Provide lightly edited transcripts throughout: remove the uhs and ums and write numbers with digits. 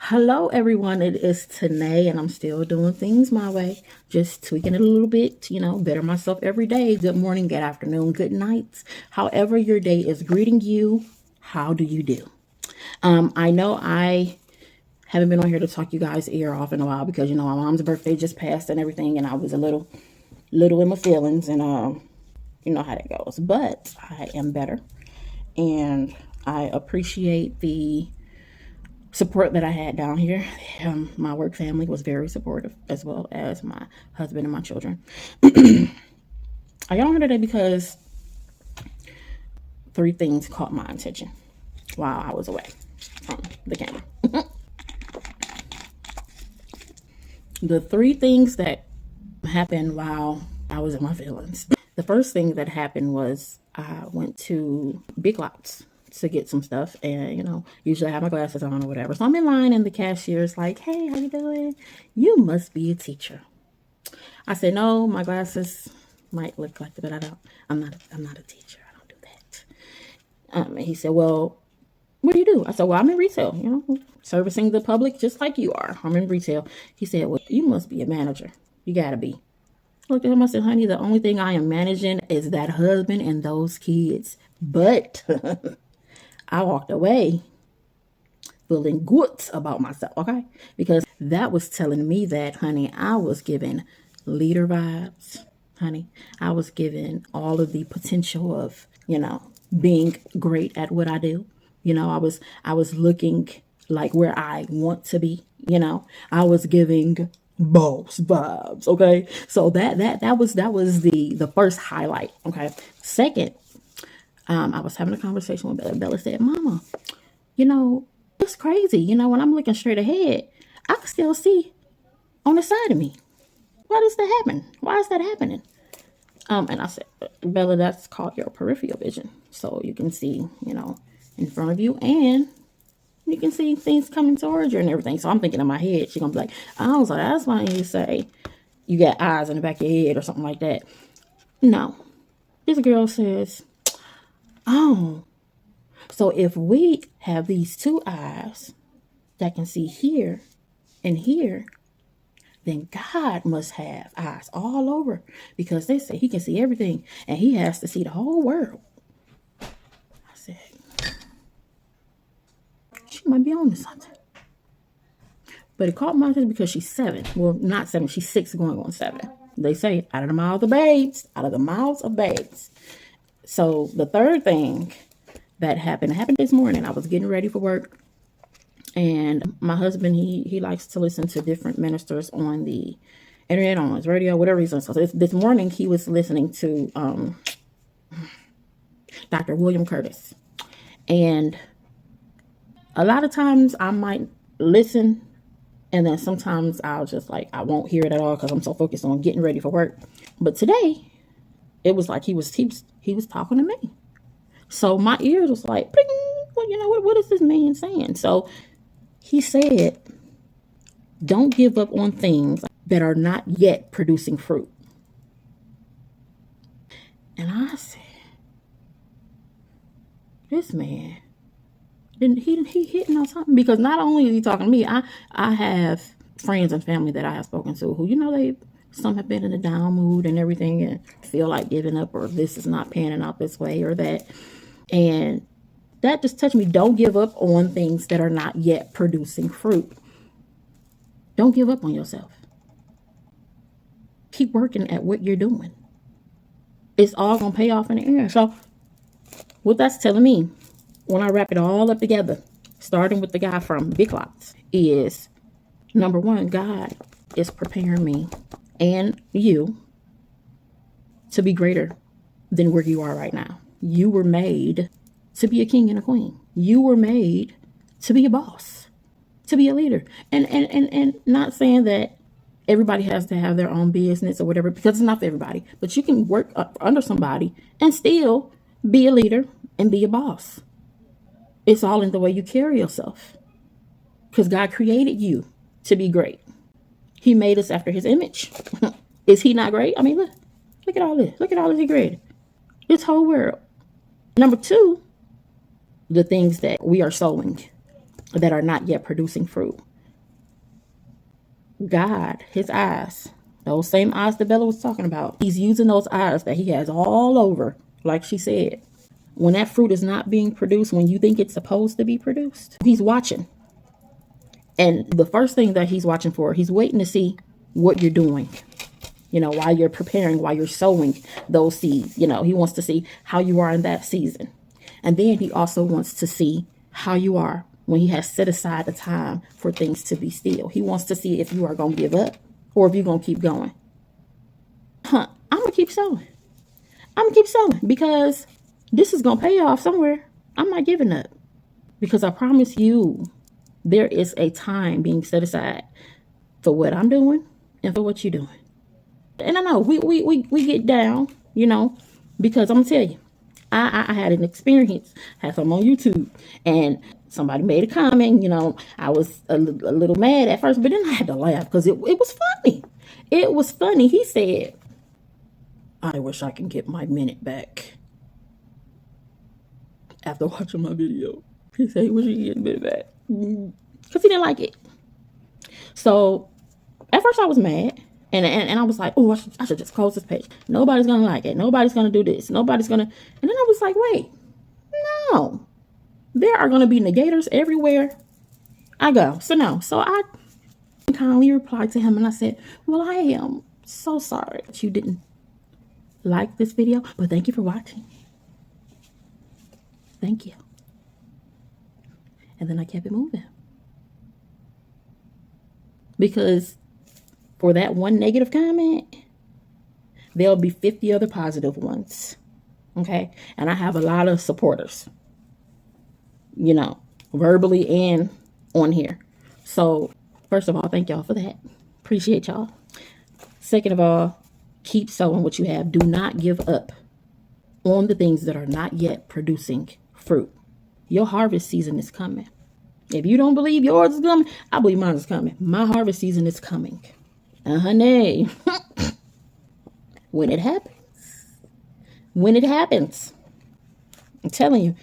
Hello, everyone. It is Tanae, and I'm still doing things my way, just tweaking it a little bit to, better myself every day. Good morning, good afternoon, good night. However, your day is greeting you, how do you do? I know I haven't been on here to talk you guys' ear off in a while because, my mom's birthday just passed and everything, and I was a little in my feelings, and you know how that goes. But I am better, and I appreciate the support that I had down here. My work family was very supportive, as well as my husband and my children. I got on here today because three things caught my attention while I was away from the camera. The three things that happened while I was in my feelings. The first thing that happened was I went to Big Lots to get some stuff, and usually I have my glasses on or whatever, so I'm in line and the cashier's like, "Hey, how you doing? You must be a teacher." I said, "No, my glasses might look like it, but I'm not a teacher. I don't do that." And he said, "Well, what do you do?" I said, "Well, I'm in retail, servicing the public just like you are. I'm in retail." He said, "Well, you must be a manager. You gotta be." I looked at him, I said, "Honey, the only thing I am managing is that husband and those kids." But I walked away feeling good about myself, okay? Because that was telling me that, honey, I was giving leader vibes, honey. I was given all of the potential of, being great at what I do. I was looking like where I want to be, I was giving boss vibes, okay? So that was the first highlight, okay? Second, I was having a conversation with Bella. Bella said, "Mama, it's crazy. When I'm looking straight ahead, I can still see on the side of me. Why does that happen? Why is that happening?" And I said, "Bella, that's called your peripheral vision. So you can see, in front of you, and you can see things coming towards you and everything." So I'm thinking in my head, she's going to be like, "Oh, so that's why you say you got eyes in the back of your head or something like that." No. This girl says, "Oh, so if we have these two eyes that can see here and here, then God must have eyes all over, because they say he can see everything and he has to see the whole world." I said, she might be on to something. But it caught my attention because she's 7. Well, not 7. She's 6 going on 7. They say out of the mouths of babes, out of the mouths of babes. So the third thing that happened this morning. I was getting ready for work, and my husband, he likes to listen to different ministers on the internet, on his radio, whatever he's listening. So this morning he was listening to Dr. William Curtis, and a lot of times I might listen, and then sometimes I'll just I won't hear it at all because I'm so focused on getting ready for work. But today it was like he was talking to me. So my ears was like, "Ping!" Well, what is this man saying? So he said, "Don't give up on things that are not yet producing fruit." And I said, this man, he hitting on something, because not only is he talking to me, I have friends and family that I have spoken to who, some have been in a down mood and everything and feel like giving up, or this is not panning out this way or that. And that just touched me. Don't give up on things that are not yet producing fruit. Don't give up on yourself. Keep working at what you're doing. It's all going to pay off in the end. So what that's telling me, when I wrap it all up together, starting with the guy from Big Lots, is number one, God is preparing me and you to be greater than where you are right now. You were made to be a king and a queen. You were made to be a boss, to be a leader. And not saying that everybody has to have their own business or whatever, because it's not for everybody. But you can work under somebody and still be a leader and be a boss. It's all in the way you carry yourself, because God created you to be great. He made us after his image. Is he not great? I mean, look at all this. Look at all this he created. This whole world. Number two, the things that we are sowing that are not yet producing fruit. God, his eyes, those same eyes that Bella was talking about, he's using those eyes that he has all over, like she said. When that fruit is not being produced, when you think it's supposed to be produced, he's watching. And the first thing that he's watching for, he's waiting to see what you're doing. You know, while you're preparing, while you're sowing those seeds, you know, he wants to see how you are in that season. And then he also wants to see how you are when he has set aside the time for things to be still. He wants to see if you are going to give up or if you're going to keep going. I'm going to keep sowing. I'm going to keep sowing because this is going to pay off somewhere. I'm not giving up because I promise you there is a time being set aside for what I'm doing and for what you're doing. And I know we get down, you know, because I'm going to tell you, I had an experience, had some on YouTube, and somebody made a comment, you know, I was a little mad at first, but then I had to laugh because it was funny. It was funny. He said, I wish I can get my minute back. After watching my video, he said he wish he could get a minute back because he didn't like it. So at first I was mad. And I was like, oh, I should just close this page. Nobody's going to like it. Nobody's going to do this. Nobody's going to. And then I was like, wait, no. There are going to be negators everywhere I go. So no. So I kindly replied to him and I said, well, I am so sorry that you didn't like this video. But thank you for watching. Thank you. And then I kept it moving. Because for that one negative comment, there'll be 50 other positive ones. Okay? And I have a lot of supporters, you know, verbally and on here. So, first of all, thank y'all for that. Appreciate y'all. Second of all, keep sowing what you have. Do not give up on the things that are not yet producing fruit. Your harvest season is coming. If you don't believe yours is coming, I believe mine is coming. My harvest season is coming. Honey, when it happens, I'm telling you,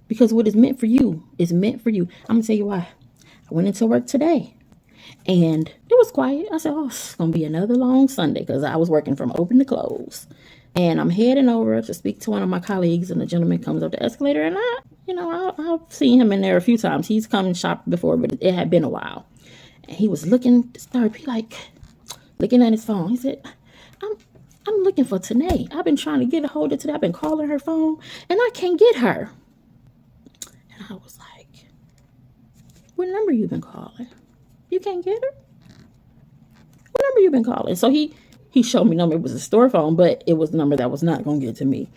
because what is meant for you is meant for you. I'm gonna tell you why. I went into work today and it was quiet. I said, oh, it's gonna be another long Sunday because I was working from open to close. And I'm heading over to speak to one of my colleagues, and the gentleman comes up the escalator, and I've seen him in there a few times. He's come and shopped before, but it had been a while. And he was looking looking at his phone. He said, I'm looking for Tanae. I've been trying to get a hold of Tanae. I've been calling her phone and I can't get her. And I was like, what number you been calling? You can't get her? What number you been calling? So he showed me number. It was a store phone, but it was the number that was not going to get to me.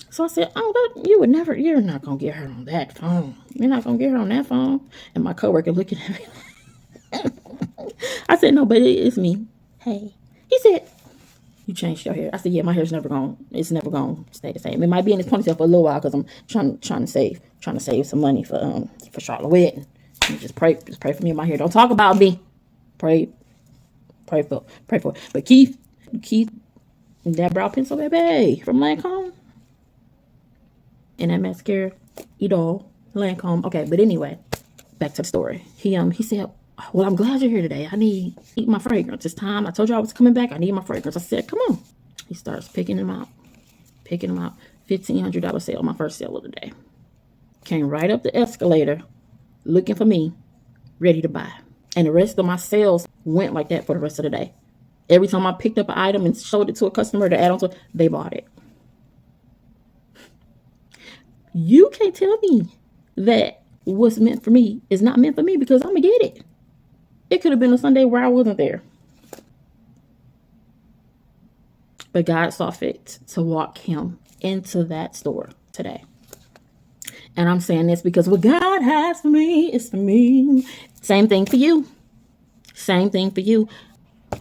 So I said, oh, you're not going to get her on that phone. You're not going to get her on that phone. And my coworker looking at me. I said, no, but it's me. Hey, he said, you changed your hair. I said, yeah, my hair's never going to stay the same. It might be in its ponytail for a little while because I'm trying to save some money for Charlotte wedding. Just pray for me and my hair. Don't talk about me. Pray for it. But Keith, that brow pencil, baby, from Lancome. And that mascara, Idol, Lancome. Okay, but anyway, back to the story. He said, well, I'm glad you're here today. I need my fragrance. It's time. I told you I was coming back. I need my fragrance. I said, come on. He starts picking them out. $1,500 sale, my first sale of the day. Came right up the escalator looking for me, ready to buy. And the rest of my sales went like that for the rest of the day. Every time I picked up an item and showed it to a customer to add on to it, they bought it. You can't tell me that what's meant for me is not meant for me because I'm going to get it. It could have been a Sunday where I wasn't there. But God saw fit to walk him into that store today. And I'm saying this because what God has for me is for me. Same thing for you. Same thing for you.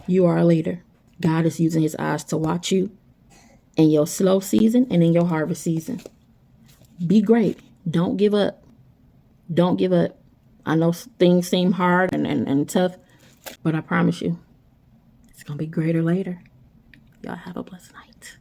You are a leader. God is using his eyes to watch you in your slow season and in your harvest season. Be great. Don't give up. Don't give up. I know things seem hard and tough, but I promise you, it's going to be greater later. Y'all have a blessed night.